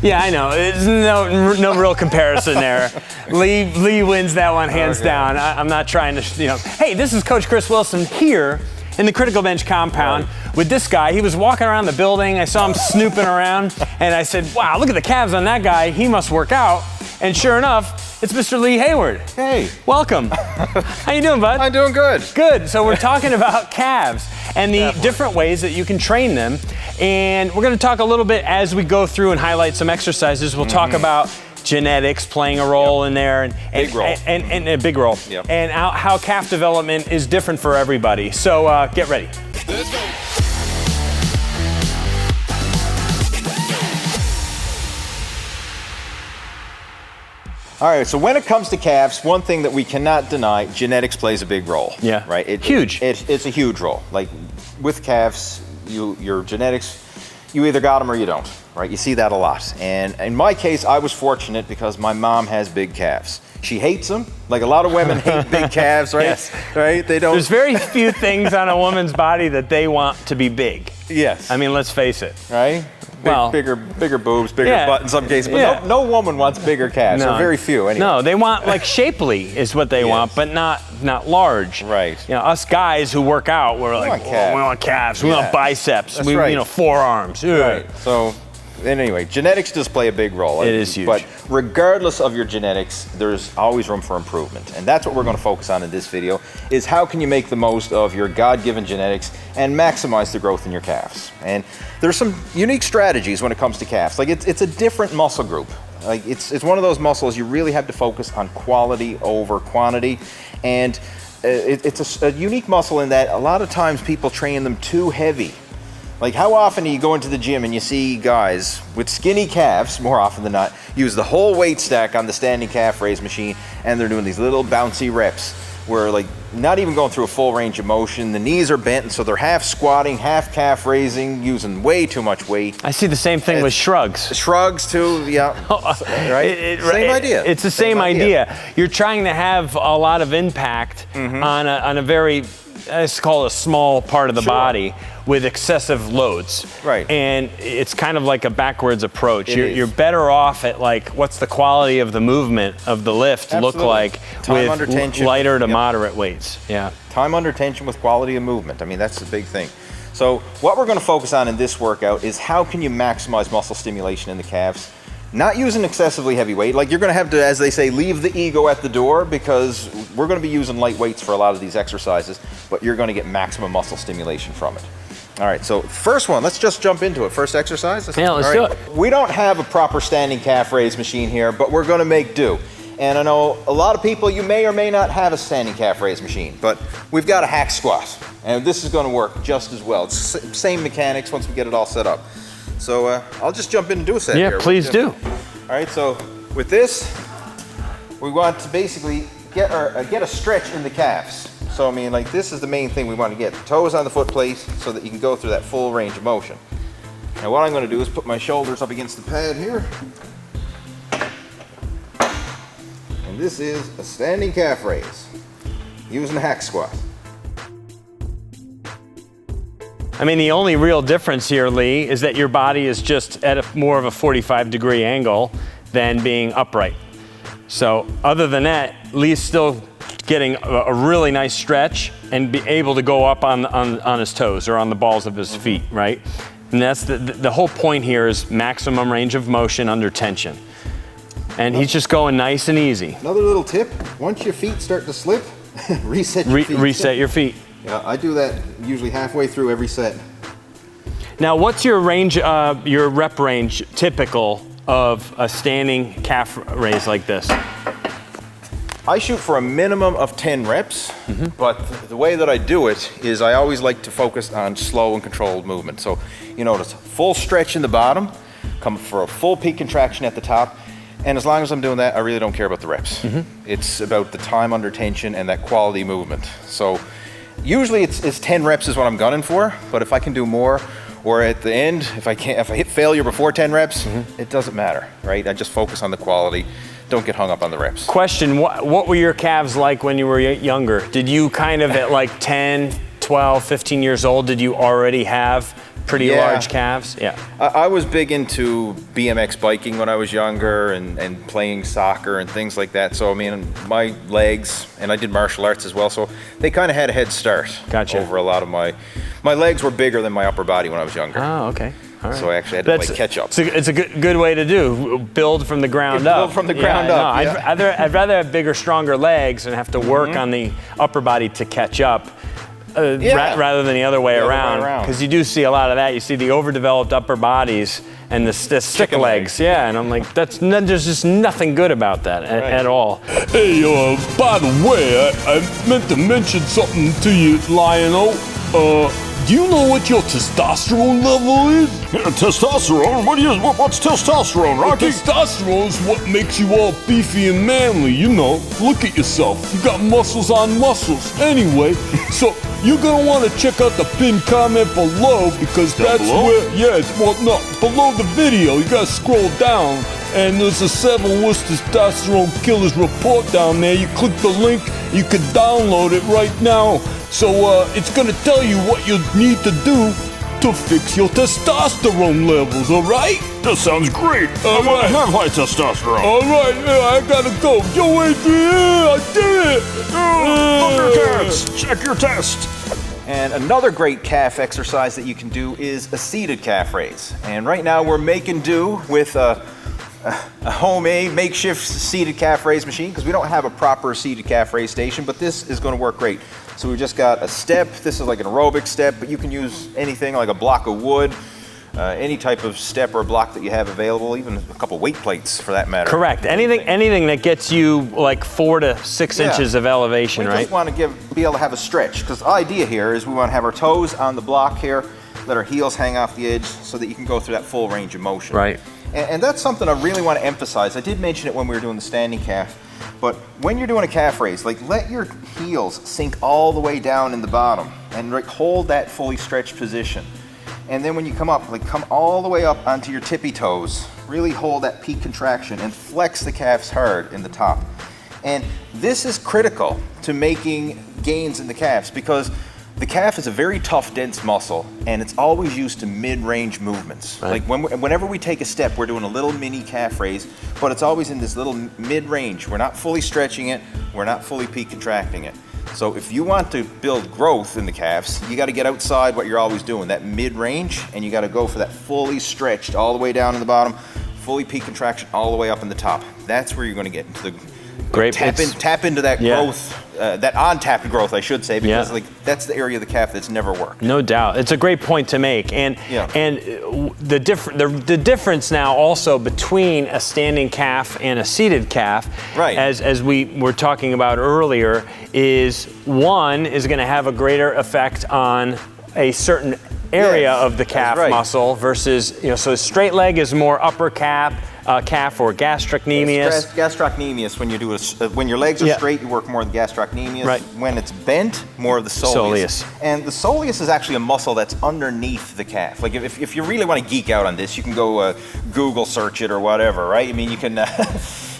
Yeah, I know. There's no real comparison there. Lee wins that one hands down. I'm not trying to, Hey, this is Coach Chris Wilson here in the Criticalbench compound with this guy. He was walking around the building. I saw him snooping around, and I said, wow, look at the calves on that guy. He must work out. And sure enough, it's Mr. Lee Hayward. Hey. Welcome. How you doing, bud? I'm doing good. Good. So we're talking about calves and the different ways that you can train them. And we're going to talk a little bit as we go through and highlight some exercises. We'll talk about genetics playing a role in there. And a big role. Yep. And how calf development is different for everybody. So get ready. Let's go. All right, so when it comes to calves, one thing that we cannot deny, genetics plays a big role. Yeah. Right? Huge. It's a huge role. Like with calves, your genetics, you either got them or you don't, right? You see that a lot. And in my case, I was fortunate because my mom has big calves. She hates them. Like a lot of women hate big calves, right? Yes. Right? They don't. There's very few things on a woman's body that they want to be big. Yes. I mean, let's face it. Right? Well, bigger boobs, bigger butt in some cases, but no woman wants bigger calves, or very few anyway. No, they want like shapely is what they want, but not large. Right. Us guys who work out, we're like, we want calves, we want biceps, That's right. Forearms. Right. So anyway, genetics does play a big role. It is huge. But regardless of your genetics, there's always room for improvement. And that's what we're going to focus on in this video, is how can you make the most of your God-given genetics and maximize the growth in your calves. And there's some unique strategies when it comes to calves. Like it's a different muscle group. Like it's one of those muscles you really have to focus on quality over quantity. And it's a unique muscle in that a lot of times people train them too heavy. Like how often do you go into the gym and you see guys with skinny calves, more often than not, use the whole weight stack on the standing calf raise machine, and they're doing these little bouncy reps where like not even going through a full range of motion, the knees are bent, and so they're half squatting, half calf raising, using way too much weight. I see the same thing with shrugs. Shrugs too, yeah, right? Same idea. It's the same idea. You're trying to have a lot of impact on a very, let's call it a small part of the body with excessive loads. Right. And it's kind of like a backwards approach. You're better off at like, what's the quality of the movement of the lift look like with lighter to moderate weights. Yeah. Time under tension with quality of movement. I mean, that's the big thing. So what we're going to focus on in this workout is how can you maximize muscle stimulation in the calves, not using excessively heavy weight. Like you're going to have to, as they say, leave the ego at the door, because we're going to be using light weights for a lot of these exercises, but you're going to get maximum muscle stimulation from it. All right, so first one, let's just jump into it. First exercise? Yeah, let's do it. We don't have a proper standing calf raise machine here, but we're going to make do. And I know a lot of people, you may or may not have a standing calf raise machine, but we've got a hack squat, and this is going to work just as well. It's the same mechanics once we get it all set up. So I'll just jump in and do a set here. Yeah, please do. All right, so with this, we want to basically get a stretch in the calves. So I mean, like this is the main thing we want to get. Toes on the foot plate so that you can go through that full range of motion. Now what I'm going to do is put my shoulders up against the pad here. And this is a standing calf raise using a hack squat. I mean, the only real difference here, Lee, is that your body is just at more of a 45-degree angle than being upright. So other than that, Lee's still getting a really nice stretch and be able to go up on his toes or on the balls of his feet, right? And that's the whole point here is maximum range of motion under tension. And he's just going nice and easy. Another little tip, once your feet start to slip, reset your feet. Reset your feet. Yeah, I do that usually halfway through every set. Now, what's your range, your rep range typical of a standing calf raise like this? I shoot for a minimum of 10 reps, but the way that I do it is I always like to focus on slow and controlled movement. So you notice full stretch in the bottom, come for a full peak contraction at the top, and as long as I'm doing that, I really don't care about the reps. It's about the time under tension and that quality movement. So usually it's 10 reps is what I'm gunning for, but if I can do more, or at the end, if I hit failure before 10 reps, it doesn't matter, right? I just focus on the quality. Don't get hung up on the reps. Question, what were your calves like when you were younger? Did you kind of at like 10, 12, 15 years old, did you already have pretty large calves? Yeah. I was big into BMX biking when I was younger and playing soccer and things like that. So, I mean, my legs, and I did martial arts as well, so they kind of had a head start. Gotcha. Over a lot of my legs were bigger than my upper body when I was younger. Oh, okay. All right. So I actually had to play catch up. It's a good way to do, build from the ground up. Build from the ground up, no, I'd rather have bigger, stronger legs and have to work on the upper body to catch up. Rather than the other way around, because you do see a lot of that. You see the overdeveloped upper bodies and the stick legs. Yeah, and I'm like, there's just nothing good about that at all. Hey, by the way, I meant to mention something to you, Lionel. Do you know what your testosterone level is? Testosterone? What's testosterone, Rocky? Testosterone is what makes you all beefy and manly, you know. Look at yourself. You got muscles on muscles. Anyway, so you're gonna want to check out the pinned comment below, because that's where, below the video, you gotta scroll down, and there's a 7 Worst Testosterone Killers report down there. You click the link, you can download it right now. So it's gonna tell you what you need to do to fix your testosterone levels, all right? That sounds great. I want to have high testosterone. All right, I gotta go. Yo, Adrian, I did it. Thundercats, check your test. And another great calf exercise that you can do is a seated calf raise. And right now we're making do with a homemade makeshift seated calf raise machine, because we don't have a proper seated calf raise station, but this is going to work great. So we've just got a step. This is like an aerobic step, but you can use anything like a block of wood, any type of step or block that you have available, even a couple weight plates for that matter. Correct. Anything that gets you like 4 to 6 inches of elevation, right? We just want to be able to have a stretch, because the idea here is we want to have our toes on the block here, let our heels hang off the edge so that you can go through that full range of motion. Right. And that's something I really want to emphasize. I did mention it when we were doing the standing calf, but when you're doing a calf raise, like, let your heels sink all the way down in the bottom and like hold that fully stretched position. And then when you come up, like, come all the way up onto your tippy toes, really hold that peak contraction and flex the calves hard in the top. And this is critical to making gains in the calves, because the calf is a very tough, dense muscle, and it's always used to mid-range movements. Right. Like whenever we take a step, we're doing a little mini calf raise, but it's always in this little mid-range. We're not fully stretching it, we're not fully peak contracting it. So if you want to build growth in the calves, you got to get outside what you're always doing, that mid-range, and you got to go for that fully stretched all the way down in the bottom, fully peak contraction all the way up in the top. That's where you're going to get into the tap into that growth, that on-tapped growth, I should say, because like that's the area of the calf that's never worked. No doubt, it's a great point to make, and the difference now also between a standing calf and a seated calf, right, as we were talking about earlier, is one is going to have a greater effect on a certain area of the calf muscle versus, so a straight leg is more upper calf or gastrocnemius. Gastrocnemius, when you do when your legs are straight, you work more of the gastrocnemius. Right. When it's bent, more of the soleus. And the soleus is actually a muscle that's underneath the calf. Like if you really want to geek out on this, you can go Google search it or whatever, right? I mean, you can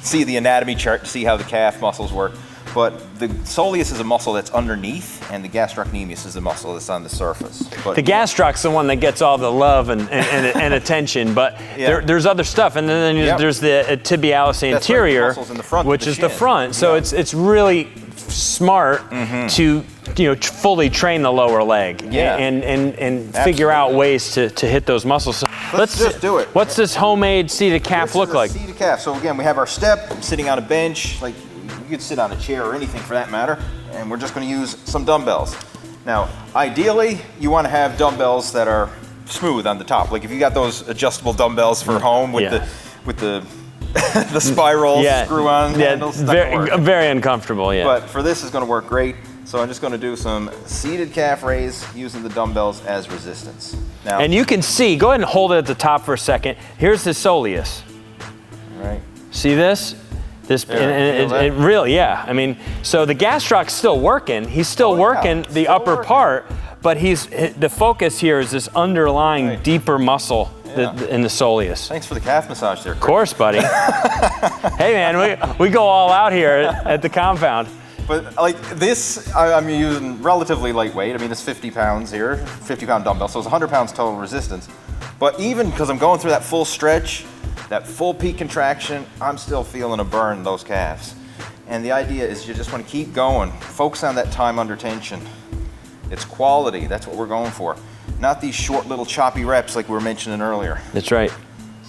see the anatomy chart to see how the calf muscles work. But the soleus is a muscle that's underneath, and the gastrocnemius is the muscle that's on the surface. But the gastroc's the one that gets all the love and attention, but there's other stuff, and then there's the tibialis anterior, in the front, which is the front. So it's really smart to fully train the lower leg and figure out ways to hit those muscles. So let's just do it. What's this homemade seated calf look like? Seated calf. So again, we have our step, sitting on a bench, like. You could sit on a chair or anything for that matter, and we're just going to use some dumbbells. Now, ideally, you want to have dumbbells that are smooth on the top. Like if you got those adjustable dumbbells for home with the the spiral screw-on handles. Very uncomfortable. But for this, is going to work great. So I'm just going to do some seated calf raise using the dumbbells as resistance. Now, and you can see. Go ahead and hold it at the top for a second. Here's the soleus. All right. See this? It really, I mean, so the gastroc's still working. He's still working the upper part, but the focus here is this underlying deeper muscle in the soleus. Thanks for the calf massage there, Chris. Of course, buddy. Hey, man, we go all out here at the compound. But like this, I'm using relatively lightweight. I mean, it's 50 pounds here, 50-pound dumbbell, so it's 100 pounds total resistance. But even because I'm going through that full stretch, that full peak contraction, I'm still feeling a burn in those calves. And the idea is you just want to keep going. Focus on that time under tension. It's quality, that's what we're going for. Not these short little choppy reps like we were mentioning earlier. That's right.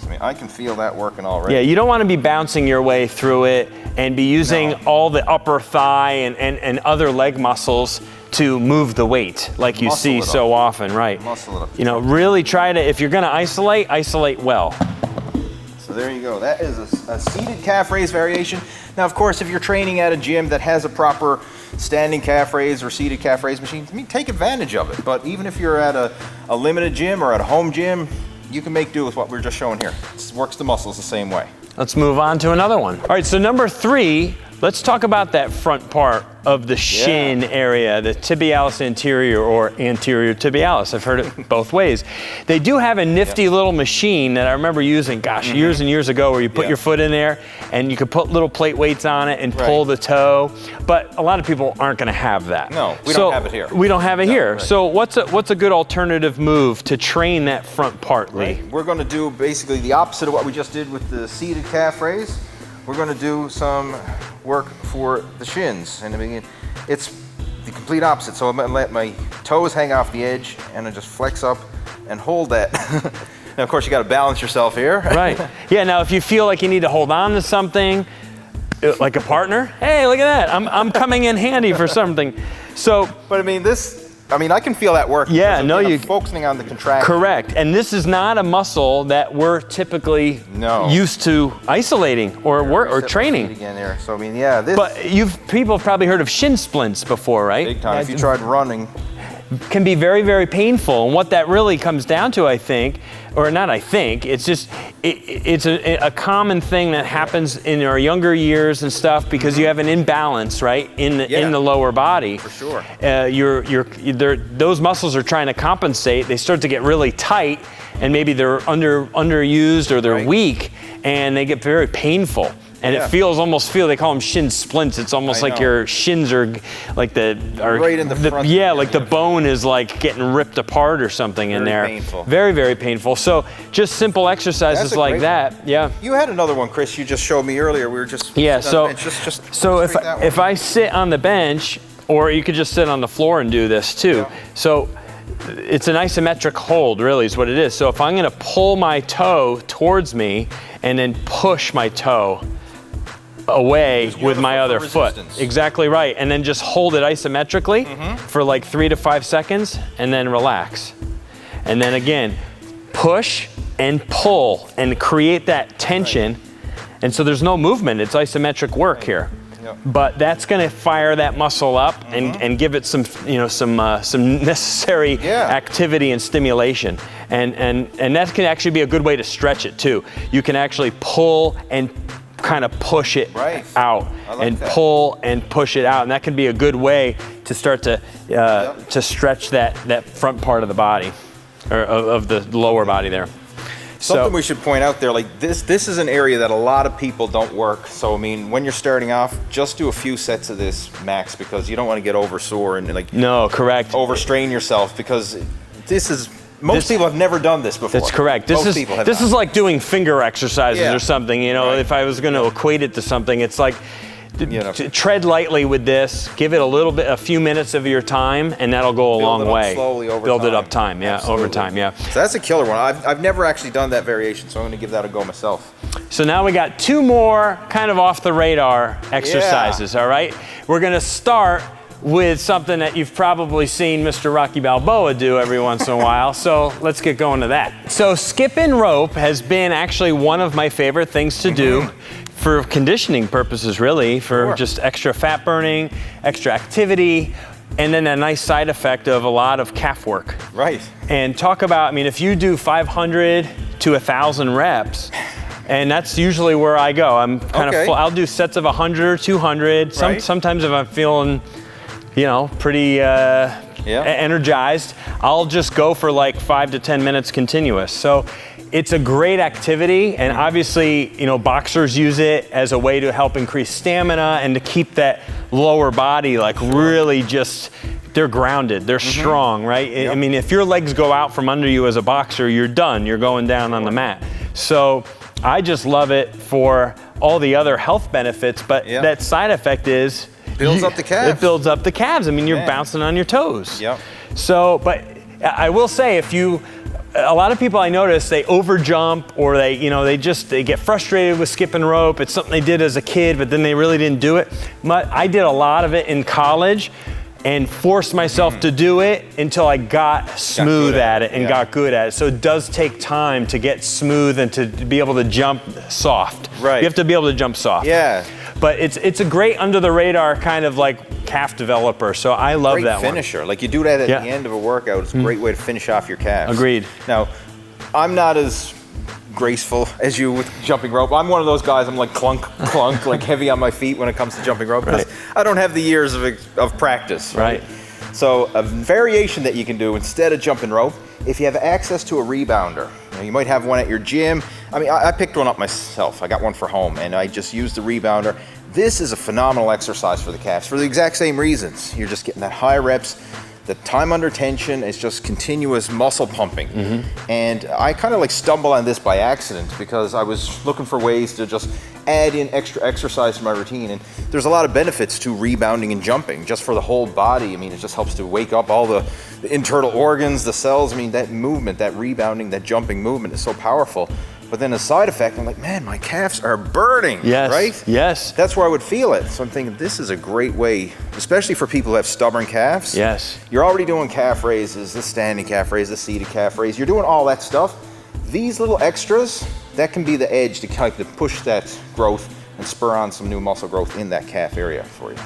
I mean, I can feel that working already. Yeah, you don't want to be bouncing your way through it and be using all the upper thigh and other leg muscles to move the weight like you see so often, right? Muscle it up. You know, really try to, if you're going to isolate well. So there you go. That is a seated calf raise variation. Now, of course, if you're training at a gym that has a proper standing calf raise or seated calf raise machine, I mean, take advantage of it. But even if you're at a limited gym or at a home gym, you can make do with what we're just showing here. It works the muscles the same way. Let's move on to another one. All right, so number 3, let's talk about that front part of the shin area, the tibialis anterior or anterior tibialis. I've heard it both ways. They do have a nifty little machine that I remember using, gosh, years and years ago, where you put your foot in there and you could put little plate weights on it and pull the toe. But a lot of people aren't going to have that. No, we don't have it here. We don't have it here. Right. So what's a good alternative move to train that front part, Lee? Right. We're going to do basically the opposite of what we just did with the seated calf raise. We're going to do some work for the shins. And I mean, it's the complete opposite. So I'm going to let my toes hang off the edge and I just flex up and hold that. Now, of course, you got to balance yourself here. Right. Yeah, now if you feel like you need to hold on to something, like a partner, hey, look at that. I'm coming in handy for something. So, but I mean, I can feel that work. Yeah, no, you're focusing on the contraction. Correct, and this is not a muscle that we're typically used to isolating or training. Again here. So I mean, yeah, this. But people have probably heard of shin splints before, right? Big time. If you tried running. Can be very, very painful, and what that really comes down to, I think, or not I think, it's just, it's a common thing that happens in our younger years and stuff because you have an imbalance, right, in the lower body. For sure. Those muscles are trying to compensate. They start to get really tight, and maybe they're underused or they're weak, and they get very painful. And it almost they call them shin splints. It's almost like your shins are like right in the front. Yeah, like the bone is like getting ripped apart or something in there. Very painful. Very, very painful. So just simple exercises like that. One. Yeah. You had another one, Chris. You just showed me earlier. We were just so if I sit on the bench, or you could just sit on the floor and do this too. Yeah. So it's an isometric hold, really, is what it is. So if I'm going to pull my toe towards me and then push my toe away with my other foot. Exactly right. And then just hold it isometrically for like 3 to 5 seconds and then relax. And then again, push and pull and create that tension. And so there's no movement. It's isometric work here. But that's going to fire that muscle up and give it some necessary activity and stimulation. And that can actually be a good way to stretch it too. You can actually pull and kind of push it out and pull and push it out, and that can be a good way to start to stretch that front part of the body, or of the lower body there. Something we should point out there, like this is an area that a lot of people don't work. So I mean, when you're starting off, just do a few sets of this max, because you don't want to get over sore and overstrain yourself, because most people have never done this before. That's correct. This is like doing finger exercises or something. You know, if I was going to equate it to something, it's like tread lightly with this. Give it a few minutes of your time, and that'll go a long way. Slowly over Build time. it up time, over time, So that's a killer one. I've never actually done that variation, so I'm going to give that a go myself. So now we got 2 more kind of off the radar exercises. All right, we're going to start with something that you've probably seen Mr. Rocky Balboa do every once in a while. So let's get going to that. So skipping rope has been actually one of my favorite things to do for conditioning purposes, really, for just extra fat burning, extra activity, and then a nice side effect of a lot of calf work. Right. And talk about, I mean, if you do 500 to 1,000 reps, and that's usually where I go. I'm kind of full. I'll do sets of 100 or 200. Sometimes if I'm feeling, pretty energized, I'll just go for like 5 to 10 minutes continuous. So it's a great activity, and obviously, you know, boxers use it as a way to help increase stamina and to keep that lower body like really just, they're grounded, they're strong, right? I mean, if your legs go out from under you as a boxer, you're done, you're going down on the mat. So I just love it for all the other health benefits, but that side effect is builds up the calves. It builds up the calves. I mean, you're bouncing on your toes. Yep. So, but I will say, a lot of people I notice, they over jump, or they get frustrated with skipping rope. It's something they did as a kid, but then they really didn't do it. But I did a lot of it in college and forced myself to do it until I got smooth at it and got good at it. So it does take time to get smooth and to be able to jump soft. Right. You have to be able to jump soft. Yeah. But it's a great under the radar kind of like calf developer. So I love that great finisher. Like you do that at the end of a workout. It's a great way to finish off your calves. Agreed. Now, I'm not as graceful as you with jumping rope. I'm one of those guys, I'm like clunk, like heavy on my feet when it comes to jumping rope, because I don't have the years of practice. Right. So a variation that you can do instead of jumping rope, if you have access to a rebounder, you might have one at your gym. I mean, I picked one up myself. I got one for home, and I just used the rebounder. This is a phenomenal exercise for the calves for the exact same reasons. You're just getting that high reps. The time under tension is just continuous muscle pumping. And I kind of like stumbled on this by accident because I was looking for ways to just add in extra exercise to my routine. And there's a lot of benefits to rebounding and jumping just for the whole body. I mean, it just helps to wake up all the internal organs, the cells. I mean, that movement, that rebounding, that jumping movement is so powerful. But then a side effect, I'm like, man, my calves are burning, right? Yes. That's where I would feel it. So I'm thinking this is a great way, especially for people who have stubborn calves. Yes. You're already doing calf raises, the standing calf raise, the seated calf raise. You're doing all that stuff. These little extras, that can be the edge to kind of push that growth and spur on some new muscle growth in that calf area for you.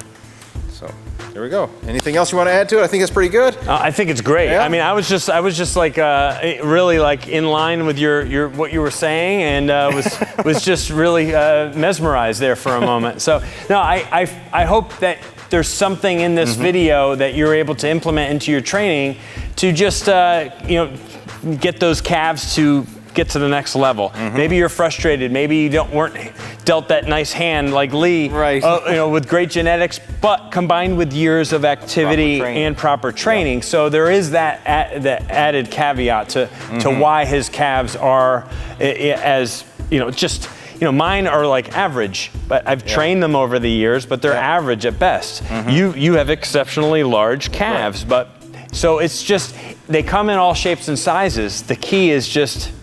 So there we go. Anything else you want to add to it? I think it's pretty good. I think it's great. Yeah? I mean, I was just like really like in line with your what you were saying, and was just really mesmerized there for a moment. So no, I hope that there's something in this video that you're able to implement into your training to just get those calves to get to the next level. Maybe you're frustrated. Maybe you weren't dealt that nice hand like Lee, with great genetics, but combined with years of activity and proper training. So there is that added caveat to why his calves are mine are like average, but I've trained them over the years, but they're average at best. You have exceptionally large calves, but so it's just, they come in all shapes and sizes. The key is just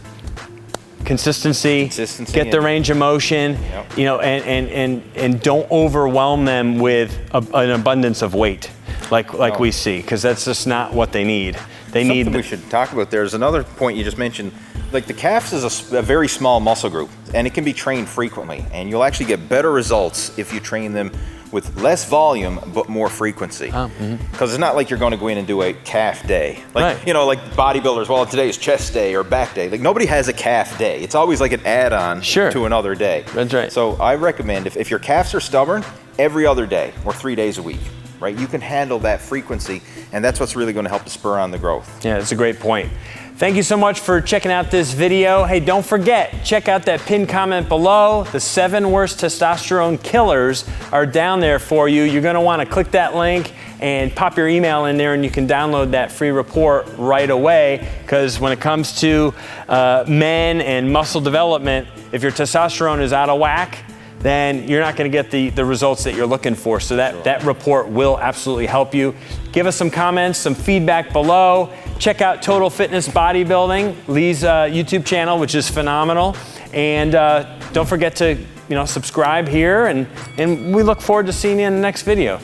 consistency, get the range of motion, and don't overwhelm them with an abundance of weight like we see, because that's just not what they need. Something we should talk about. There's another point you just mentioned. Like the calves is a very small muscle group, and it can be trained frequently, and you'll actually get better results if you train them with less volume but more frequency. Because it's not like you're going to go in and do a calf day. Like like bodybuilders, well, today is chest day or back day. Like nobody has a calf day. It's always like an add-on to another day. That's right. So I recommend if your calves are stubborn, every other day or 3 days a week. Right, you can handle that frequency, and that's what's really going to help to spur on the growth. Yeah, that's a great point. Thank you so much for checking out this video. Hey, don't forget, check out that pinned comment below. The 7 worst testosterone killers are down there for you. You're going to want to click that link and pop your email in there, and you can download that free report right away, because when it comes to men and muscle development, if your testosterone is out of whack, then you're not going to get the results that you're looking for. So that report will absolutely help you. Give us some comments, some feedback below. Check out Total Fitness Bodybuilding, Lee's YouTube channel, which is phenomenal. And don't forget to subscribe here, and we look forward to seeing you in the next video.